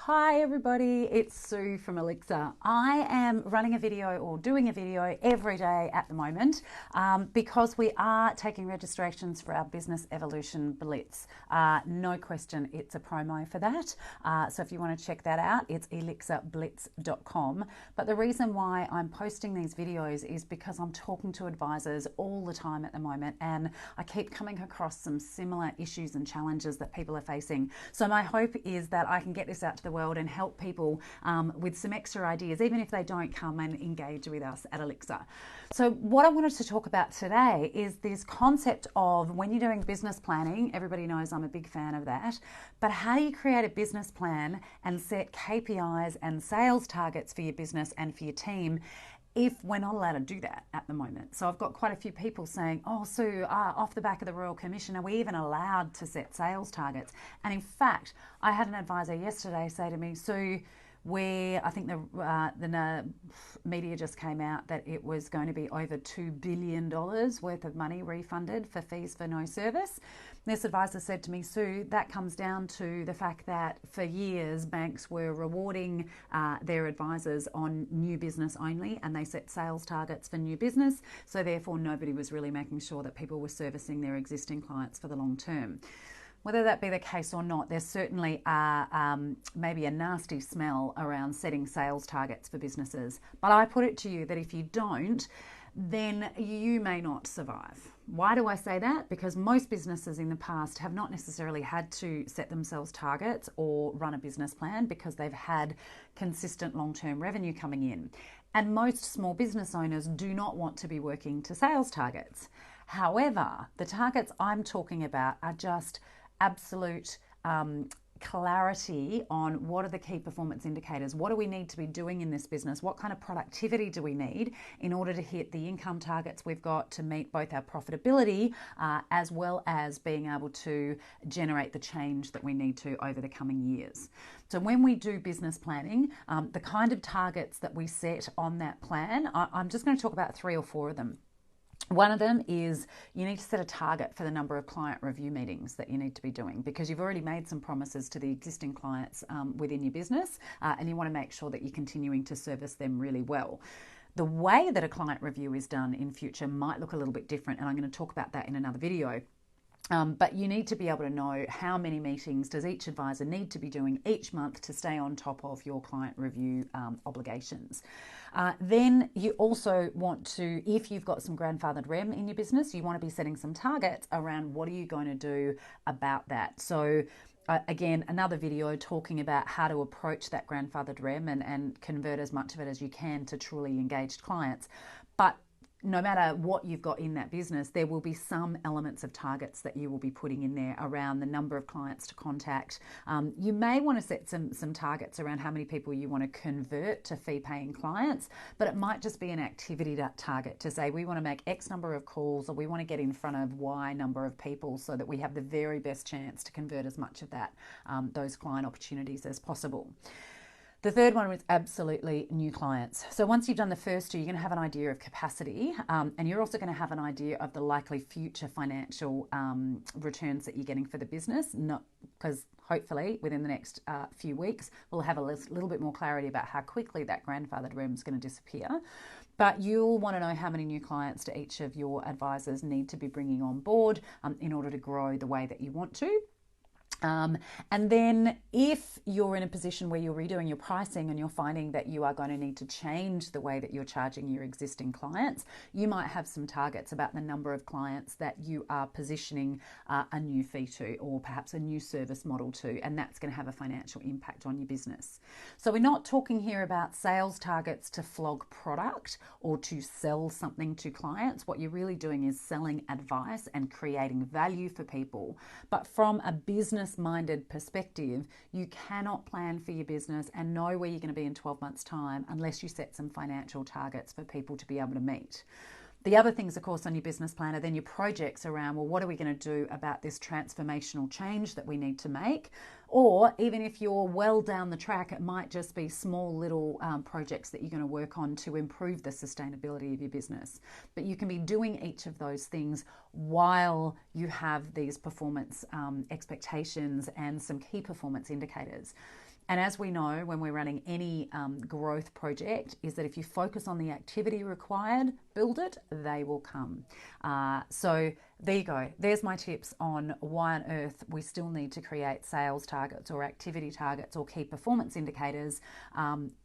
Hi everybody, it's Sue from Elixir. I am running a video or doing a video every day at the moment because we are taking registrations for our Business Evolution Blitz. No question, it's a promo for that. So if you want to check that out, it's elixirblitz.com. But the reason why I'm posting these videos is because I'm talking to advisors all the time at the moment, and I keep coming across some similar issues and challenges that people are facing. So my hope is that I can get this out to the world and help people with some extra ideas, even if they don't come and engage with us at Elixir. So what I wanted to talk about today is this concept of when you're doing business planning. Everybody knows I'm a big fan of that, but how do you create a business plan and set KPIs and sales targets for your business and for your team if we're not allowed to do that at the moment? So I've got quite a few people saying, oh, Sue, off the back of the Royal Commission, are we even allowed to set sales targets? And in fact, I had an advisor yesterday say to me, Sue, I think the media just came out that it was going to be over $2 billion worth of money refunded for fees for no service. This advisor said to me, Sue, that comes down to the fact that for years banks were rewarding their advisors on new business only, and they set sales targets for new business. So therefore nobody was really making sure that people were servicing their existing clients for the long term. Whether that be the case or not, there's certainly maybe a nasty smell around setting sales targets for businesses. But I put it to you that if you don't, then you may not survive. Why do I say that? Because most businesses in the past have not necessarily had to set themselves targets or run a business plan because they've had consistent long-term revenue coming in. And most small business owners do not want to be working to sales targets. However, the targets I'm talking about are just absolute clarity on what are the key performance indicators. What do we need to be doing in this business? What kind of productivity do we need in order to hit the income targets we've got to meet both our profitability as well as being able to generate the change that we need to over the coming years? So when we do business planning, the kind of targets that we set on that plan, I'm just going to talk about 3 or 4 of them. One of them is you need to set a target for the number of client review meetings that you need to be doing, because you've already made some promises to the existing clients within your business, and you want to make sure that you're continuing to service them really well. The way that a client review is done in future might look a little bit different, and I'm going to talk about that in another video. But you need to be able to know how many meetings does each advisor need to be doing each month to stay on top of your client review obligations. Then you also want to, if you've got some grandfathered rem in your business, you want to be setting some targets around what are you going to do about that. So again, another video talking about how to approach that grandfathered rem and convert as much of it as you can to truly engaged clients. But no matter what you've got in that business, there will be some elements of targets that you will be putting in there around the number of clients to contact. You may want to set some targets around how many people you want to convert to fee-paying clients, but it might just be an activity target to say we want to make X number of calls, or we want to get in front of Y number of people so that we have the very best chance to convert as much of that those client opportunities as possible. The third one is absolutely new clients. So once you've done the first 2, you're going to have an idea of capacity, and you're also going to have an idea of the likely future financial returns that you're getting for the business. Not because hopefully within the next few weeks, we'll have a little bit more clarity about how quickly that grandfathered rem is going to disappear. But you'll want to know how many new clients do each of your advisors need to be bringing on board in order to grow the way that you want to. And then if you're in a position where you're redoing your pricing and you're finding that you are going to need to change the way that you're charging your existing clients, you might have some targets about the number of clients that you are positioning a new fee to, or perhaps a new service model to, and that's going to have a financial impact on your business. So we're not talking here about sales targets to flog product or to sell something to clients. What you're really doing is selling advice and creating value for people. But from a business-minded perspective, you cannot plan for your business and know where you're going to be in 12 months' time unless you set some financial targets for people to be able to meet. The other things, of course, on your business plan are then your projects around, well, what are we going to do about this transformational change that we need to make? Or even if you're well down the track, it might just be small little projects that you're going to work on to improve the sustainability of your business. But you can be doing each of those things while you have these performance expectations and some key performance indicators. And as we know, when we're running any growth project, is that if you focus on the activity required, build it, they will come. So there you go. There's my tips on why on earth we still need to create sales targets or activity targets or key performance indicators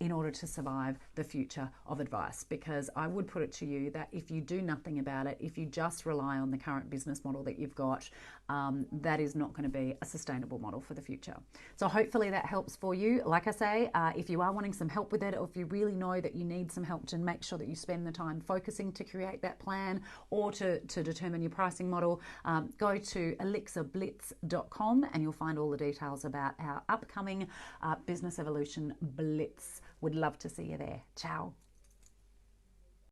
in order to survive the future of advice. Because I would put it to you that if you do nothing about it, if you just rely on the current business model that you've got, that is not going to be a sustainable model for the future. So hopefully that helps for you. Like I say, if you are wanting some help with it, or if you really know that you need some help to make sure that you spend the time focusing to create that plan or to determine your pricing model, go to elixirblitz.com and you'll find all the details about our upcoming Business Evolution Blitz. Would love to see you there. Ciao.